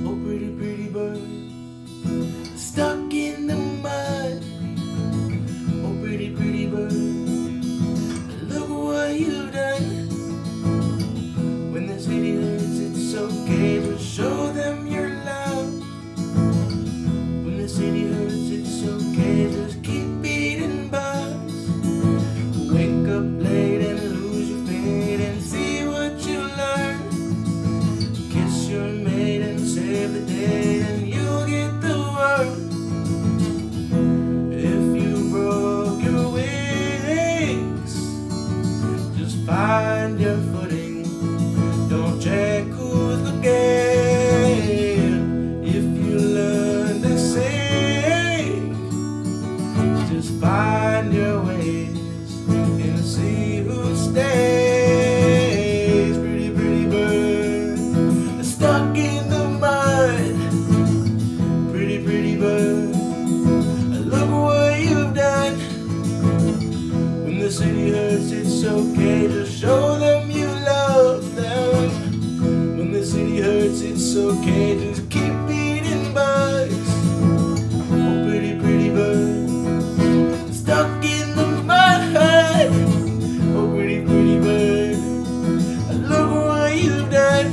Oh, pretty, pretty bird, stuck in the mud. Oh, pretty, pretty bird, look what you've done. When the city hurts, it's okay to show them your love. When the city hurts, it's okay, just keep beating bars. Wake up late and lose your fate and see what you learn. Kiss your mate and save the day and you'll get the world. If you broke your wings, just find your footing. Don't check who's looking. If you learn to sing, just find your ways and see who stays. Pretty, pretty bird, stuck in the mud. Pretty, pretty bird, look what you've done. When the city hurts, it's okay to show them you love them. When the city hurts, it's okay, just keep beating bugs. Oh, pretty, pretty bird, stuck in the mud. Oh, pretty, pretty bird, look what you've done.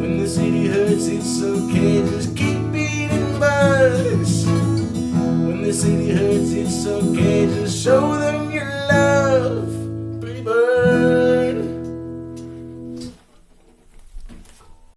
When the city hurts, it's okay, just keep beating bugs. When the city hurts, it's okay, just show them